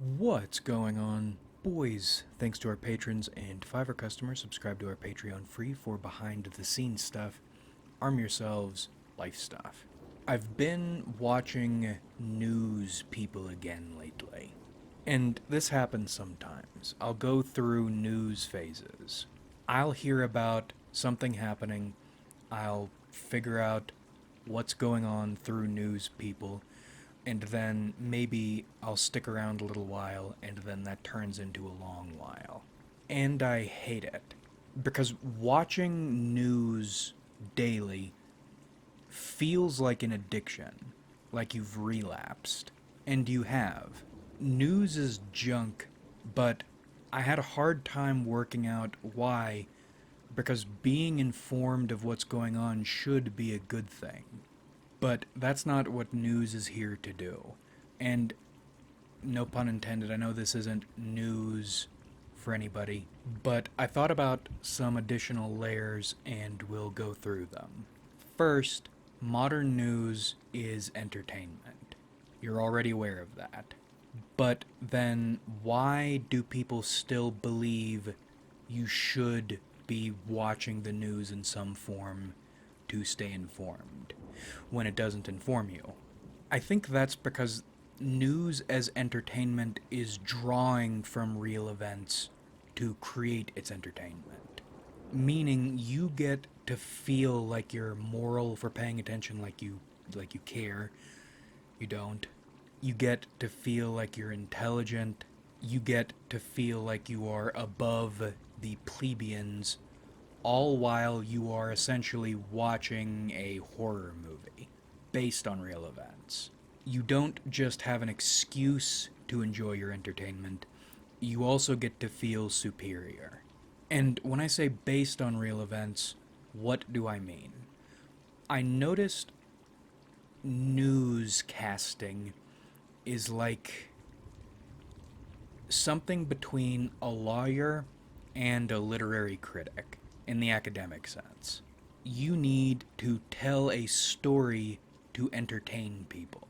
What's going on, boys? Thanks to our patrons and Fiverr customers, subscribe to our Patreon free for behind the scenes stuff, arm yourselves, life stuff. I've been watching news people again lately. And this happens sometimes. I'll go through news phases. I'll hear about something happening. I'll figure out what's going on through news people. And then maybe I'll stick around a little while, and then that turns into a long while. And I hate it. Because watching news daily feels like an addiction, like you've relapsed. And you have. News is junk, but I had a hard time working out why, because being informed of what's going on should be a good thing. But that's not what news is here to do. And no pun intended, I know this isn't news for anybody, but I thought about some additional layers and we'll go through them. First, modern news is entertainment. You're already aware of that. But then, why do people still believe you should be watching the news in some form to stay informed when it doesn't inform you? I think that's because news as entertainment is drawing from real events to create its entertainment. Meaning you get to feel like you're moral for paying attention, like you care. You don't. You get to feel like you're intelligent. You get to feel like you are above the plebeians, all while you are essentially watching a horror movie based on real events. You don't just have an excuse to enjoy your entertainment, you also get to feel superior. And when I say based on real events, what do I mean? I noticed newscasting is like something between a lawyer and a literary critic in the academic sense. You need to tell a story to entertain people,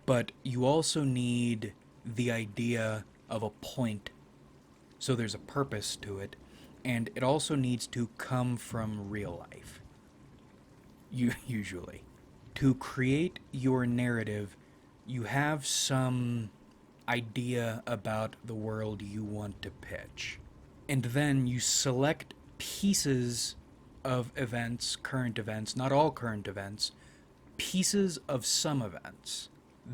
but you also need the idea of a point, so there's a purpose to it, and it also needs to come from real life. Usually. To create your narrative, you have some idea about the world you want to pitch. And then you select pieces of events, current events, not all current events, pieces of some events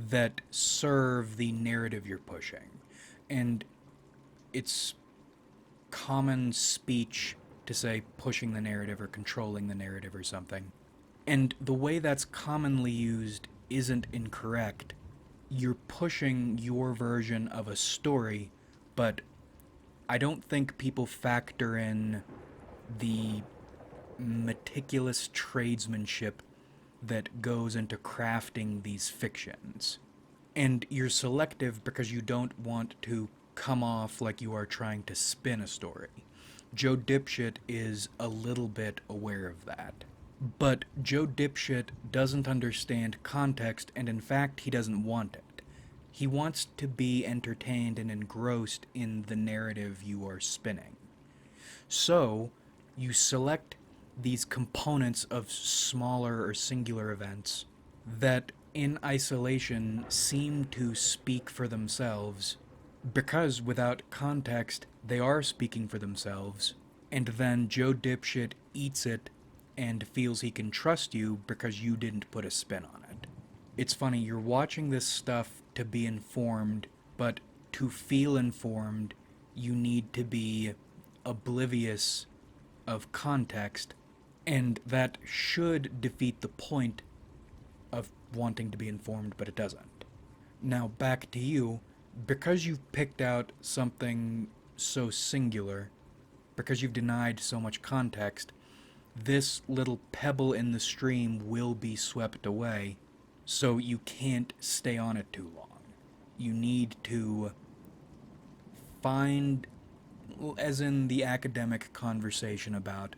that serve the narrative you're pushing. And it's common speech to say pushing the narrative or controlling the narrative or something. And the way that's commonly used isn't incorrect. You're pushing your version of a story, but I don't think people factor in the meticulous tradesmanship that goes into crafting these fictions. And you're selective because you don't want to come off like you are trying to spin a story. Joe Dipshit is a little bit aware of that. But Joe Dipshit doesn't understand context, and in fact, he doesn't want it. He wants to be entertained and engrossed in the narrative you are spinning. So, you select these components of smaller or singular events that, in isolation, seem to speak for themselves, because without context, they are speaking for themselves, and then Joe Dipshit eats it and feels he can trust you because you didn't put a spin on it. It's funny, you're watching this stuff to be informed, but to feel informed, you need to be oblivious of context, and that should defeat the point of wanting to be informed, but it doesn't. Now, back to you. Because you've picked out something so singular, because you've denied so much context, this little pebble in the stream will be swept away, so you can't stay on it too long. You need to find, as in the academic conversation about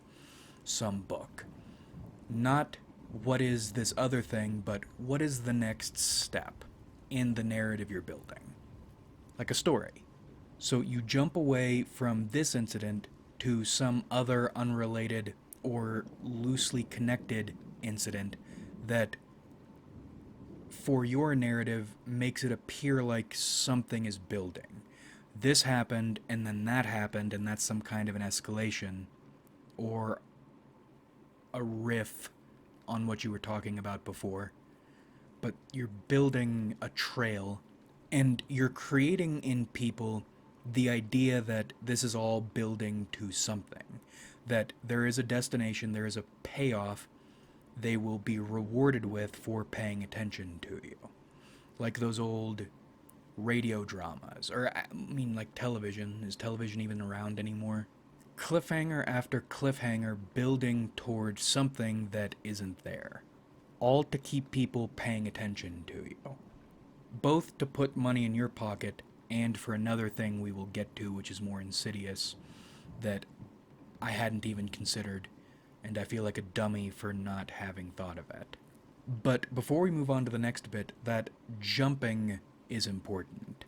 some book, not what is this other thing, but what is the next step in the narrative you're building. like a story. So you jump away from this incident to some other unrelated or loosely connected incident that, for your narrative, makes it appear like something is building. This happened, and then that happened, and that's some kind of an escalation or a riff on what you were talking about before. But you're building a trail, and you're creating in people the idea that this is all building to something, that there is a destination, there is a payoff they will be rewarded with for paying attention to you. Like those old radio dramas, or I mean, like television. Is television even around anymore? Cliffhanger after cliffhanger building towards something that isn't there. All to keep people paying attention to you. Both to put money in your pocket and for another thing we will get to, which is more insidious, that I hadn't even considered, and I feel like a dummy for not having thought of it. But before we move on to the next bit, that jumping is important.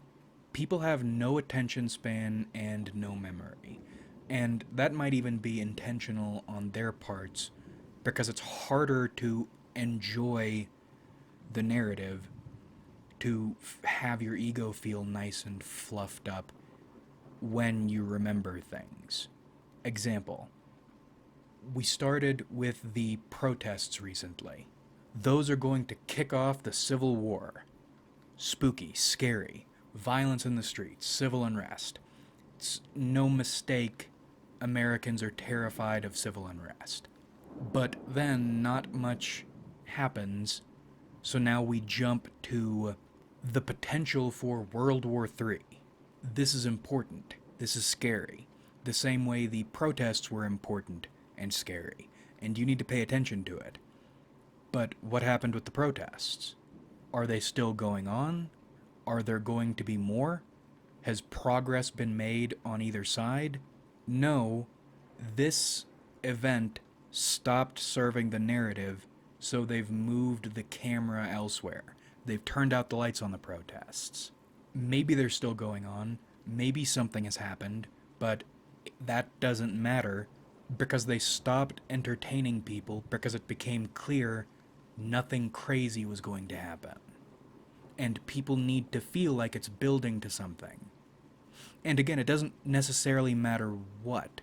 People have no attention span and no memory, and that might even be intentional on their parts because it's harder to enjoy the narrative, to have your ego feel nice and fluffed up when you remember things. Example, we started with the protests recently. Those are going to kick off the Civil War. Spooky, scary, violence in the streets, civil unrest. It's no mistake Americans are terrified of civil unrest. But then not much happens, so now we jump to the potential for World War III. This is important. This is scary. The same way the protests were important and scary, and you need to pay attention to it. But what happened with the protests? Are they still going on? Are there going to be more? Has progress been made on either side? No, this event stopped serving the narrative, so they've moved the camera elsewhere. They've turned out the lights on the protests. Maybe they're still going on, maybe something has happened, but that doesn't matter because they stopped entertaining people because it became clear nothing crazy was going to happen. And people need to feel like it's building to something. And again, it doesn't necessarily matter what.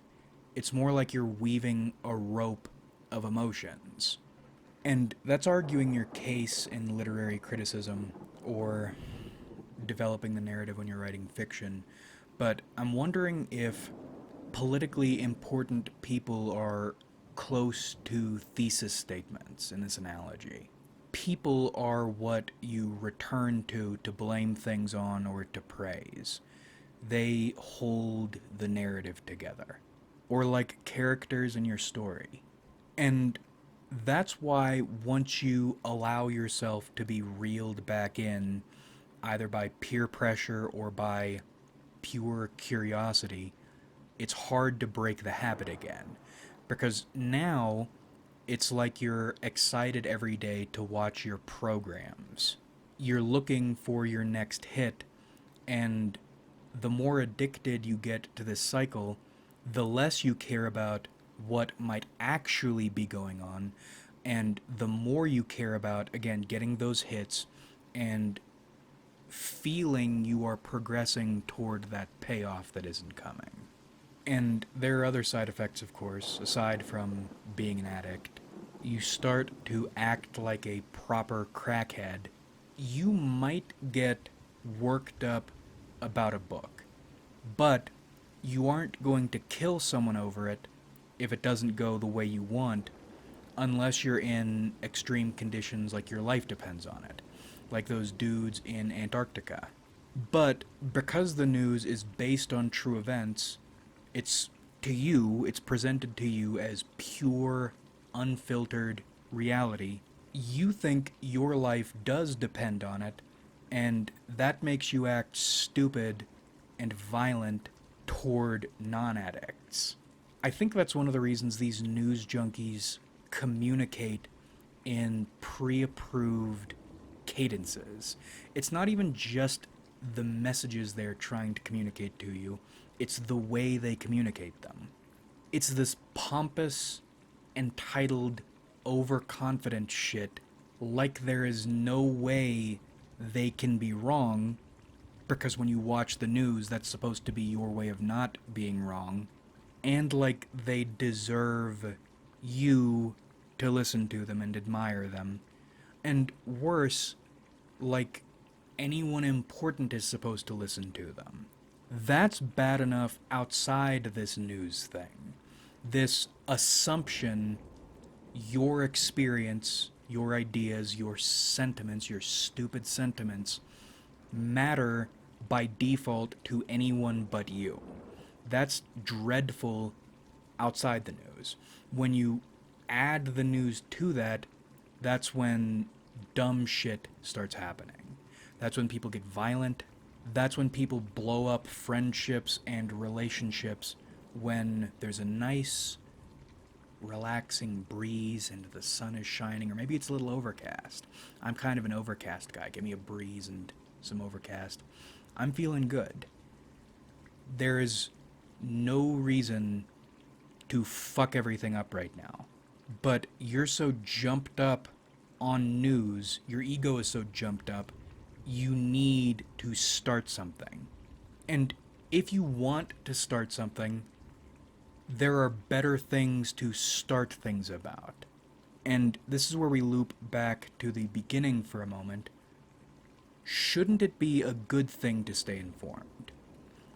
It's more like you're weaving a rope of emotions. And that's arguing your case in literary criticism or developing the narrative when you're writing fiction. But I'm wondering if politically important people are close to thesis statements in this analogy. People are what you return to blame things on or to praise. They hold the narrative together. Or like characters in your story. And that's why once you allow yourself to be reeled back in, either by peer pressure or by pure curiosity, it's hard to break the habit again. Because now it's like you're excited every day to watch your programs. You're looking for your next hit, and the more addicted you get to this cycle, the less you care about what might actually be going on, and the more you care about, again, getting those hits and feeling you are progressing toward that payoff that isn't coming. And there are other side effects, of course, aside from being an addict. You start to act like a proper crackhead. You might get worked up about a book, but you aren't going to kill someone over it if it doesn't go the way you want, unless you're in extreme conditions like your life depends on it, like those dudes in Antarctica. But because the news is based on true events, it's presented to you as pure, unfiltered reality. You think your life does depend on it, and that makes you act stupid and violent toward non-addicts. I think that's one of the reasons these news junkies communicate in pre-approved cadences. It's not even just the messages they're trying to communicate to you, it's the way they communicate them. It's this pompous, entitled, overconfident shit, like there is no way they can be wrong, because when you watch the news, that's supposed to be your way of not being wrong, and like they deserve you to listen to them and admire them. And worse, like anyone important is supposed to listen to them. That's bad enough outside this news thing. This assumption your experience, your ideas, your sentiments, your stupid sentiments matter by default to anyone but you. That's dreadful outside the news. When you add the news to that, that's when dumb shit starts happening. That's when people get violent. That's when people blow up friendships and relationships when there's a nice, relaxing breeze and the sun is shining, or maybe it's a little overcast. I'm kind of an overcast guy. Give me a breeze and some overcast. I'm feeling good. There is no reason to fuck everything up right now. But you're so jumped up on news, your ego is so jumped up, you need to start something. And if you want to start something, there are better things to start things about. And this is where we loop back to the beginning for a moment. Shouldn't it be a good thing to stay informed?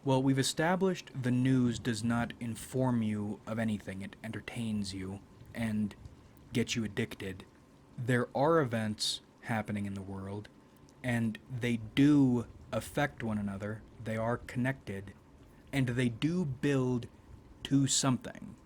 Well, we've established the news does not inform you of anything. It entertains you and gets you addicted. There are events happening in the world, and they do affect one another. They are connected, and they do build to something.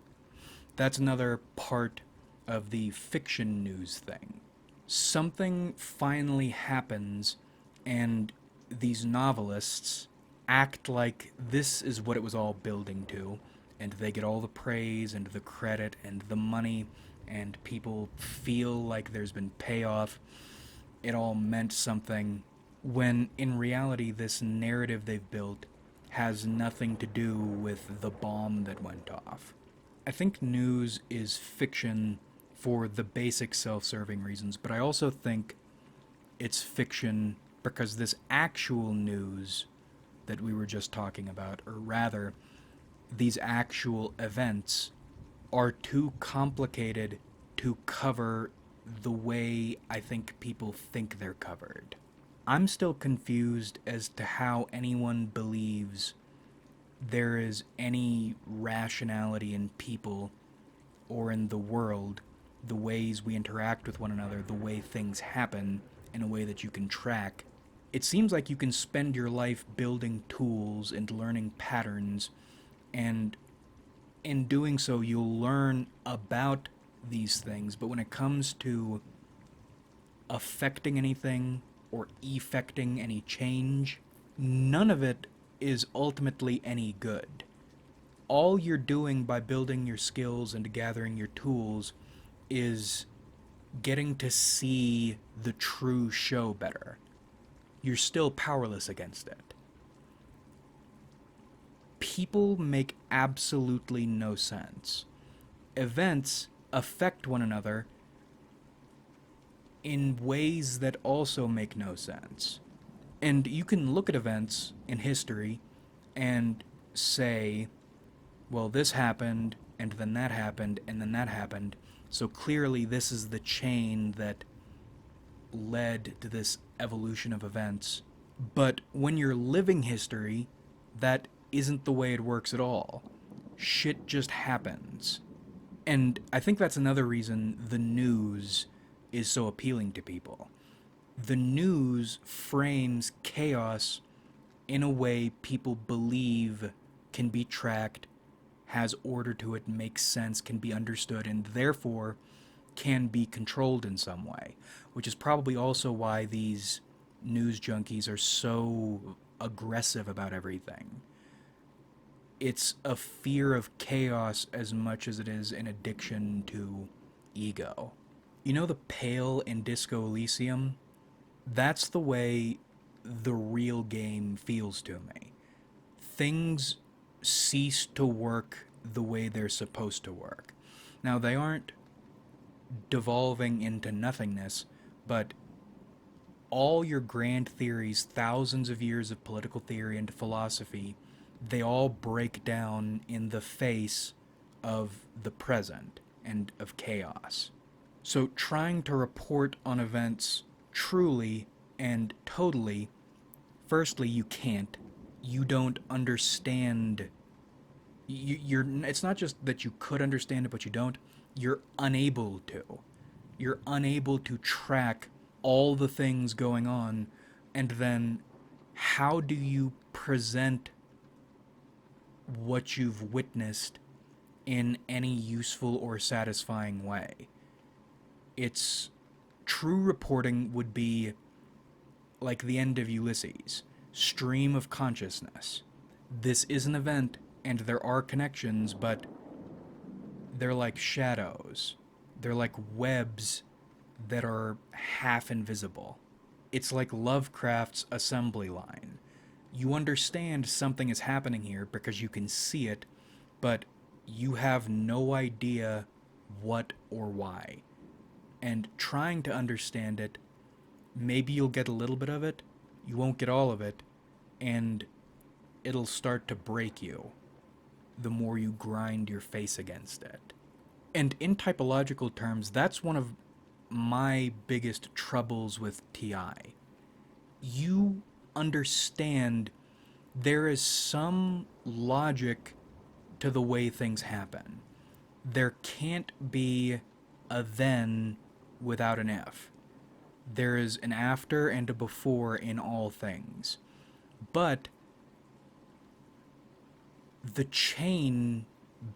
That's another part of the fiction news thing. Something finally happens, and these novelists act like this is what it was all building to, and they get all the praise and the credit and the money, and people feel like there's been payoff. It all meant something, when in reality this narrative they've built has nothing to do with the bomb that went off. I think news is fiction for the basic self-serving reasons, but I also think it's fiction because this actual news that we were just talking about, or rather, these actual events, are too complicated to cover the way I think people think they're covered. I'm still confused as to how anyone believes there is any rationality in people or in the world, the ways we interact with one another, the way things happen in a way that you can track. It seems like you can spend your life building tools and learning patterns, and in doing so you'll learn about these things, but when it comes to affecting anything or effecting any change, none of it is ultimately any good. All you're doing by building your skills and gathering your tools is getting to see the true show better. You're still powerless against it. People make absolutely no sense. Events affect one another in ways that also make no sense. And you can look at events in history and say, well, this happened, and then that happened, and then that happened, so clearly this is the chain that led to this evolution of events. But when you're living history, that isn't the way it works at all. Shit just happens. And I think that's another reason the news is so appealing to people. The news frames chaos in a way people believe can be tracked, has order to it, makes sense, can be understood, and therefore can be controlled in some way, which is probably also why these news junkies are so aggressive about everything. It's a fear of chaos as much as it is an addiction to ego. You know the Pale in Disco Elysium? That's the way the real game feels to me. Things cease to work the way they're supposed to work. Now, they aren't devolving into nothingness, but all your grand theories, thousands of years of political theory and philosophy, they all break down in the face of the present and of chaos. So, trying to report on events truly and totally, firstly, you can't. You don't understand. It's not just that you could understand it, but you don't. You're unable to. You're unable to track all the things going on, and then how do you present what you've witnessed in any useful or satisfying way? It's true reporting would be like the end of Ulysses, stream of consciousness. This is an event, and there are connections, but they're like shadows. They're like webs that are half invisible. It's like Lovecraft's assembly line. You understand something is happening here because you can see it, but you have no idea what or why. And trying to understand it, maybe you'll get a little bit of it, you won't get all of it, and it'll start to break you the more you grind your face against it. And in typological terms, that's one of my biggest troubles with TI. You understand there is some logic to the way things happen. There can't be a then without an if. There is an after and a before in all things. But the chain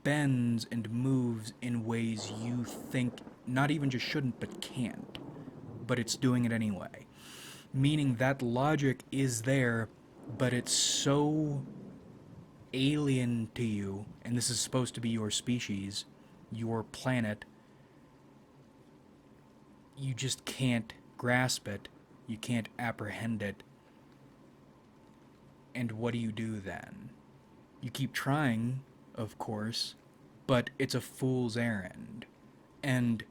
bends and moves in ways you think not even just shouldn't but can't. But it's doing it anyway. Meaning that logic is there, but it's so alien to you, and this is supposed to be your species, your planet, you just can't grasp it, you can't apprehend it. And what do you do then? You keep trying, of course, but it's a fool's errand. And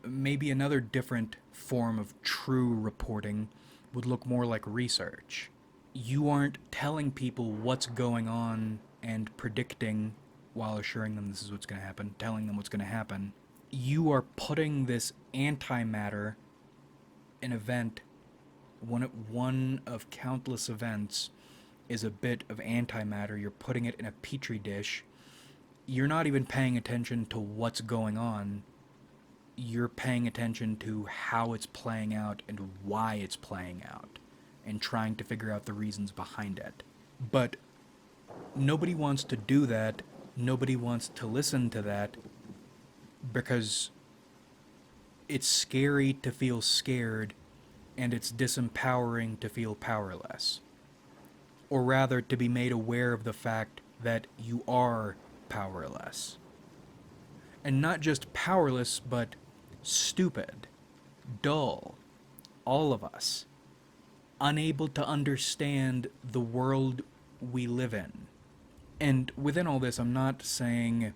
maybe another different form of true reporting would look more like research. You aren't telling people what's going on and predicting while assuring them this is what's going to happen, telling them what's going to happen. You are putting this antimatter, an event, one of countless events, is a bit of antimatter. You're putting it in a petri dish. You're not even paying attention to what's going on. You're paying attention to how it's playing out and why it's playing out, and trying to figure out the reasons behind it. But nobody wants to do that. Nobody wants to listen to that because it's scary to feel scared, and it's disempowering to feel powerless. Or rather, to be made aware of the fact that you are powerless. And not just powerless, but stupid, dull, all of us, unable to understand the world we live in. And within all this, I'm not saying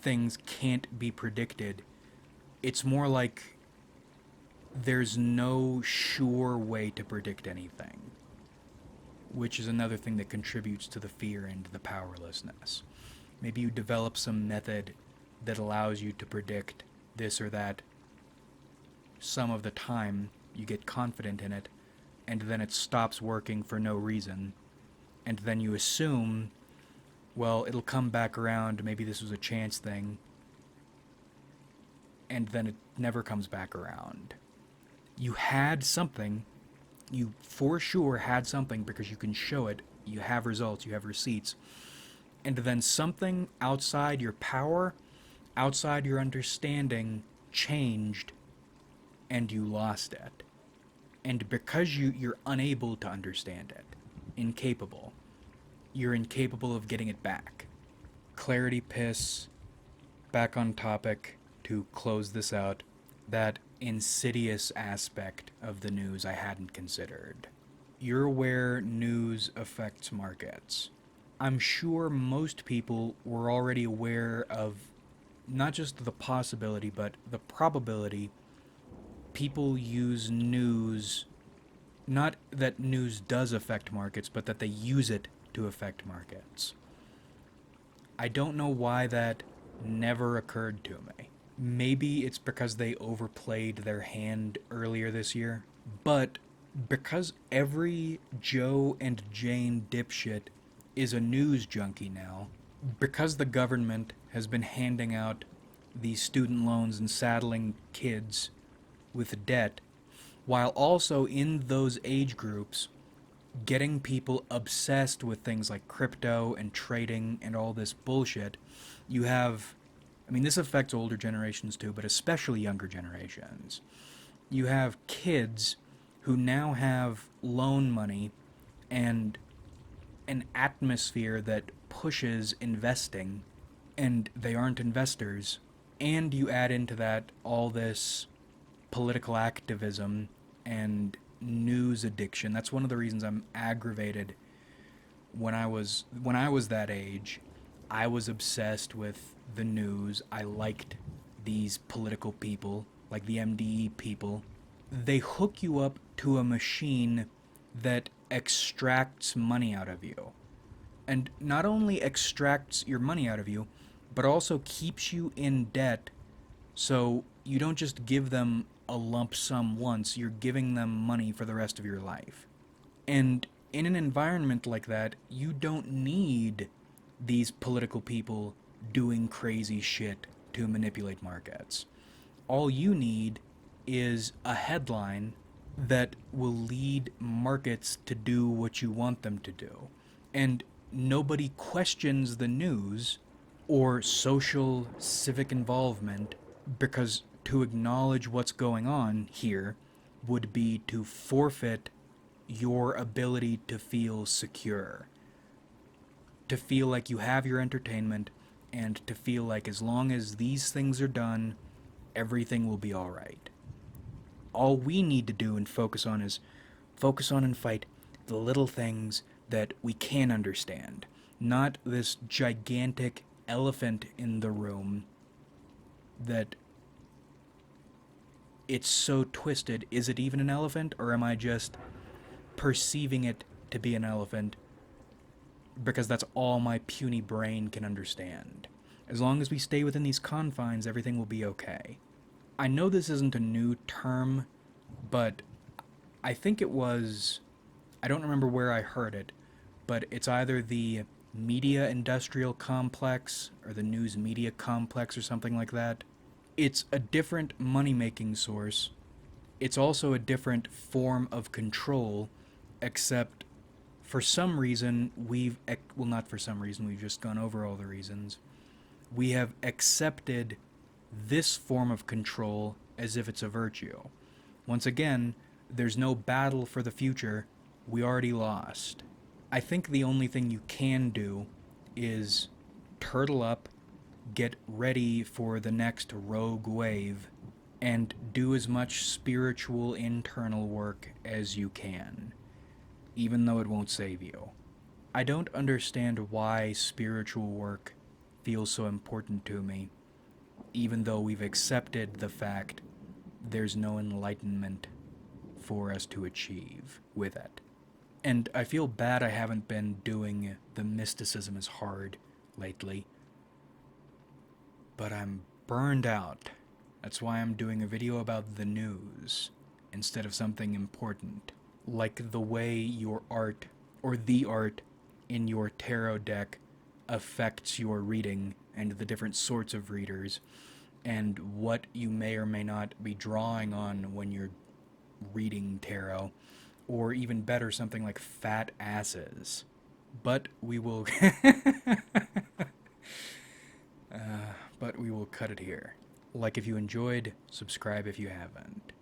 things can't be predicted. It's more like there's no sure way to predict anything, which is another thing that contributes to the fear and the powerlessness. Maybe you develop some method that allows you to predict this or that. Some of the time, you get confident in it, and then it stops working for no reason. And then you assume, well, it'll come back around, maybe this was a chance thing. And then it never comes back around. You had something. You for sure had something because you can show it. You have results, you have receipts. And then something outside your power, outside your understanding, changed, and you lost it. And because you're unable to understand it, incapable, you're incapable of getting it back. Clarity piss, back on topic to close this out, that insidious aspect of the news I hadn't considered. you're aware news affects markets. I'm sure most people were already aware of not just the possibility, but the probability people use news, not that news does affect markets, but that they use it to affect markets. I don't know why that never occurred to me. Maybe it's because they overplayed their hand earlier this year, but because every Joe and Jane dipshit is a news junkie now, because the government has been handing out these student loans and saddling kids with debt, while also in those age groups getting people obsessed with things like crypto and trading and all this bullshit, you have, I mean, this affects older generations too, but especially younger generations. You have kids who now have loan money and an atmosphere that pushes investing, and they aren't investors. And you add into that all this political activism and news addiction. That's one of the reasons I'm aggravated. When I was that age, I was obsessed with the news. I liked these political people, like the MDE people. They hook you up to a machine that extracts money out of you. And not only extracts your money out of you, but also keeps you in debt, so you don't just give them a lump sum once, you're giving them money for the rest of your life. And in an environment like that, you don't need these political people doing crazy shit to manipulate markets. All you need is a headline that will lead markets to do what you want them to do. And nobody questions the news or social civic involvement, because to acknowledge what's going on here would be to forfeit your ability to feel secure, to feel like you have your entertainment, and to feel like as long as these things are done, everything will be alright. All we need to do and focus on is focus on and fight the little things that we can understand, not this gigantic elephant in the room that it's so twisted. Is it even an elephant, or am I just perceiving it to be an elephant because that's all my puny brain can understand? As long as we stay within these confines, everything will be okay. I know this isn't a new term, but I think it was, I don't remember where I heard it, but it's either the media industrial complex or the news media complex or something like that. It's a different money-making source. It's also a different form of control, except for some reason well, not for some reason, we've just gone over all the reasons. We have accepted this form of control as if it's a virtue. Once again, there's no battle for the future. We already lost. I think the only thing you can do is turtle up, get ready for the next rogue wave, and do as much spiritual internal work as you can, even though it won't save you. I don't understand why spiritual work feels so important to me, even though we've accepted the fact there's no enlightenment for us to achieve with it. And I feel bad I haven't been doing the mysticism as hard lately, but I'm burned out. That's why I'm doing a video about the news instead of something important, like the way your art, or the art in your tarot deck, affects your reading and the different sorts of readers, and what you may or may not be drawing on when you're reading tarot, or even better, something like fat asses. But we will but we will cut it here. Like if you enjoyed, subscribe if you haven't.